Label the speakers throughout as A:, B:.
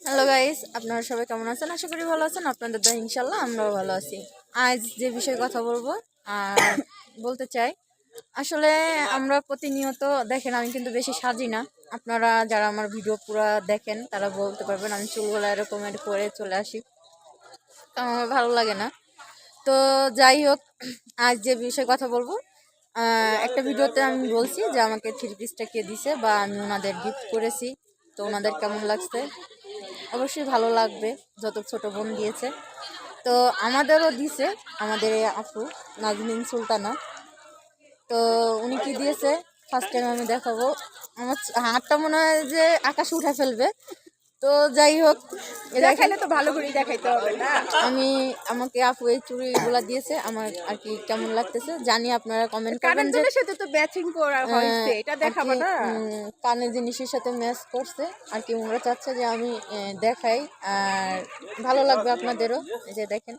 A: Hello guys, আপনারা সবাই কেমন আছেন? আশা করি ভালো আছেন। আপনাদের দয়া ইনশাল্লাহ আমরাও ভালো আছি। আজ যে বিষয়ে কথা বলবো আর বলতে চাই, আসলে আমরা প্রতিনিয়ত দেখেন, আমি কিন্তু বেশি সাজি না। আপনারা যারা আমার ভিডিও পুরো দেখেন তারা বলতে পারবেন আমি চুলগুলো এরকমের করে চলে আসি, তো আমার ভালো লাগে না। তো যাই হোক, আজ যে বিষয়ে কথা বলবো, একটা ভিডিওতে আমি বলছি যে আমাকে থ্রি পিসটা কে দিছে বা আমি ওনাদের গিফট করেছি। তো ওনাদের কেমন লাগছে? অবশ্যই ভালো লাগবে, যত ছোট বোন দিয়েছে। তো আমাদেরও দিছে, আমাদের এই আপু নাজমিন সুলতানা। তো উনি কি দিয়েছে ফার্স্ট টাইম আমি দেখাবো। আমার হাতটা মনে হয় যে আকাশে উঠে ফেলবে। তো যাই হোক,
B: দেখাইলে তো ভালো করে দেখাইতে হবে না।
A: আমাকে আপু এই চুড়িগুলা দিয়েছে, আমার আর কি কেমন লাগতেছে জানি, আপনারা কমেন্ট করবেন
B: কানের
A: যে
B: দুলের সাথে তো ম্যাচিং করা হয়েছে, এটা
A: আর কি
B: দেখাবো না।
A: কানের জিনিসের সাথে ম্যাচ করছে আর কি। ওরা চাচ্ছে যে আমি দেখাই, আর ভালো লাগবে আপনাদেরও। এই যে দেখেন,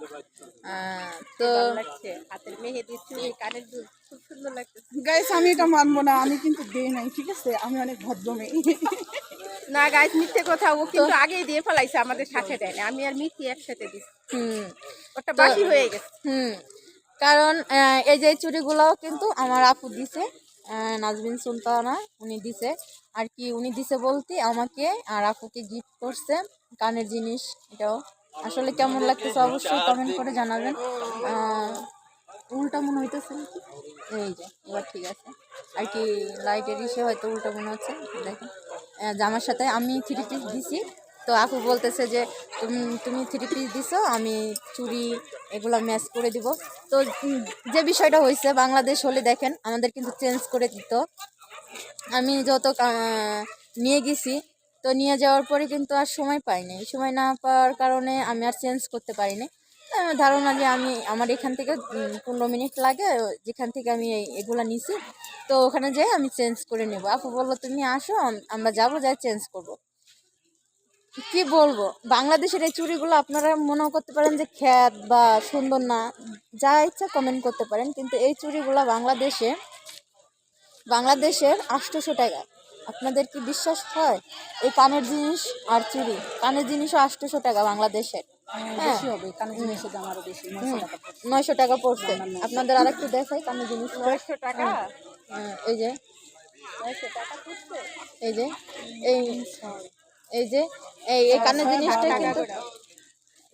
A: তো
B: ভালো লাগছে, হাতের মেহেদি চুড়ি কানের দুল খুব সুন্দর লাগতেছে।
C: গাইস আমি এটা মানবো না, আমি কিন্তু দেই নাই, ঠিক আছে? আমি অনেক ভদ্র মেয়ে।
B: না গাইস, মিথ্যে কথা, ও কিন্তু আগেই দিয়ে ফেলাইছে, আমাদের সাথে দেয় না। আমি আর মিথ্যে একসাথে দিচ্ছি,
A: হুম
B: ওটা
A: তো
B: বাসি হয়ে গেছে।
A: হুম কারণ এই যে চুড়িগুলাও কিন্তু আমার আপু দিছে, নাজমিন সুলতানা উনি দিছে আর কি। উনি দিছে বলতে আমাকে আর আপুকে গিফট করছে কানের জিনিস। এটাও আসলে কেমন লাগতেছে অবশ্যই কমেন্ট করে জানাবেন। উল্টা মনে হইতেছে নাকি? এই যে এবার ঠিক আছে আর কি, লাইটের ইসে হয়তো উল্টা মনে হচ্ছে। দেখেন, জামার সাথে আমি থ্রি পিস দিছি। তো আপু বলতেছে যে তুমি থ্রি পিস দিছো, আমি চুড়ি এগুলো ম্যাচ করে দিব। তো যে বিষয়টা হয়েছে, বাংলাদেশ হলে দেখেন আমাদের কিন্তু চেঞ্জ করে দিত। আমি যত নিয়ে গেছি, তো নিয়ে যাওয়ার পরে কিন্তু আর সময় পাইনি। সময় না পাওয়ার কারণে আমি আর চেঞ্জ করতে পারিনি। আমার ধারণা যে আমার এখান থেকে 15 মিনিট লাগে, যেখান থেকে আমি এগুলা নিছি। তো ওখানে যেয়ে আমি চেঞ্জ করে নেব। আপু বললো তুমি আসো, আমরা যাবো, যাই চেঞ্জ করব। কি বলবো, বাংলাদেশের এই চুড়িগুলো আপনারা মনেও করতে পারেন যে খ্যাত বা সুন্দর না, যা ইচ্ছা কমেন্ট করতে পারেন, কিন্তু এই চুড়িগুলো বাংলাদেশের 800 টাকা। আপনাদের কি বিশ্বাস হয়? এই কানের জিনিস আর চুড়ি, কানের জিনিসও 800 টাকা বাংলাদেশের। হ্যাঁ,
C: বেশি হবে, কানের জিনিসের দাম আরো বেশি, 900 টাকা পড়ছে।
A: 900 টাকা পড়ছে। আপনাদের আর একটু দেখাই কানের জিনিস।
B: 900 টাকা?
A: এই যে
B: 900 টাকা করছে?
A: এই যে এই এই যে এই কানের জিনিসটা
B: 8 টাকা
A: কিন্তু
B: করে।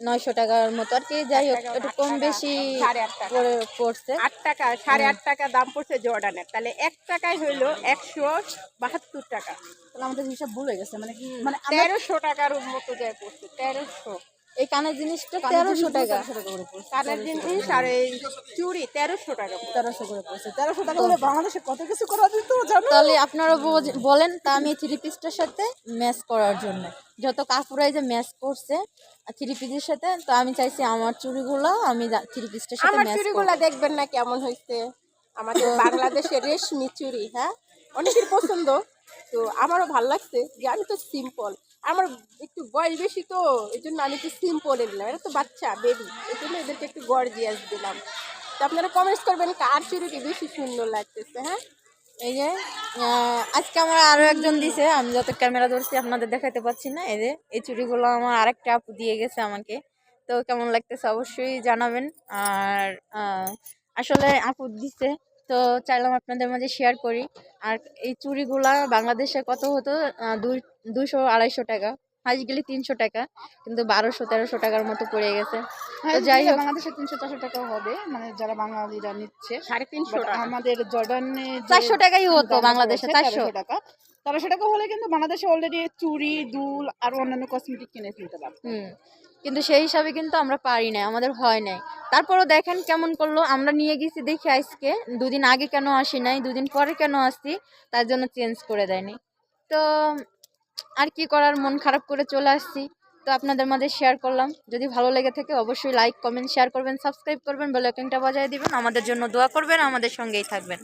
A: 900 টাকার মতো আর কি। যাই হোক, একটু কম বেশি
B: 8.5 টাকা।
A: পড়ছে।
B: 8 টাকা, 8.5 টাকা দাম পড়ছে জর্ডানের। তাহলে 1 টাকায় হইলো 172 টাকা।
C: তাহলে আমাদের হিসাব ভুল হয়ে গেছে, মানে আমরা
B: 1300 টাকার মতো যায় পড়ছে, 1300।
A: এই কানের জিনিসটা
C: কানের
A: 1300
C: জিনিসগুলো
A: টাকা
C: 1300 টাকা করে পড়ছে।
B: কানের জিনিস আর এই চুড়ি 1300 টাকা।
C: 1300 করে পড়ছে। 1300 টাকা হলে বাংলাদেশে কত কিছু করা যেত জানো?
A: তাহলে আপনারা বলেন, তা আমি থ্রি পিসটার সাথে ম্যাচ করার জন্য যত কাকুরাই যে ম্যাচ করছে থ্রি পিসের সাথে, তো আমি চাইছি আমার চুড়িগুলো আমি থ্রি পিসটার সাথে
B: আমার
A: ম্যাচ করব।
B: চুড়িগুলা দেখবেন না কেমন হয়েছে, আমাদের বাংলাদেশের রেশমি চুড়ি। হ্যাঁ, অনেকের পছন্দ, তো আমারও ভাল লাগছে যে আমি তো সিম্পল, আমার একটু বয়স বেশি, তো এই জন্য আমি একটু সিম্পল নিলাম। এটা তো বাচ্চা বেবি, এই জন্য এদেরকে একটু গর্জিয়াস দিলাম। তো আপনারা কমেন্টস করবেন কার চুড়িটি বেশি সুন্দর লাগতেছে। হ্যাঁ,
A: এই যে আজকে আমার আরো একজন দিছে, আমি যত ক্যামেরা ধরছি আপনাদের দেখাতে পাচ্ছি না। এই যে এই চুড়িগুলো আমার আরেকটা আপু দিয়ে গেছে আমাকে। তো কেমন লাগতেছে অবশ্যই জানাবেন। আর আসলে আপু দিছে, তো চাইলাম আপনাদের মাঝে শেয়ার করি। আর এই চুড়িগুলা বাংলাদেশে কত হতো? 200-250 টাকা, হাঁস গেলে 300 টাকা, কিন্তু 1200-1300 টাকার মতো পড়ে গেছে। তো যাই হোক,
C: বাংলাদেশে 300-400 টাকাও হবে, মানে যারা বাঙালিরা নিচ্ছে।
B: 350
C: বাট
B: টাকা।
C: আমাদের জর্ডানে যে
A: 400 টাকাই হতো
C: দামটা
A: বাংলাদেশে,
C: পড়েছে
A: 400।
C: 1300 টাকা। 1300 টাকা হলে কিন্তু বাংলাদেশে অলরেডি চুড়ি, দুল আর অন্যান্য কসমেটিক কিনে ফেলতে পারতো।
A: কিন্তু সেই হিসাবে কিন্তু আমরা পারি না, আমাদের হয় নাই। তারপরও দেখেন কেমন করলো, আমরা নিয়ে গেছি দেখি আজকে, দুদিন আগে কেন আসি নাই, দুদিন পরে কেন আসছি, তার জন্য চেঞ্জ করে দেয়নি। তো আর কি করার, মন খারাপ করে চলে আসছি। তো আপনাদের মাঝে শেয়ার করলাম। যদি ভালো লেগে থাকে অবশ্যই লাইক কমেন্ট শেয়ার করবেন, সাবস্ক্রাইব করবেন, বেল আইকনটা বাজিয়ে দিবেন, আমাদের জন্য দোয়া করবেন, আমাদের সঙ্গেই থাকবেন।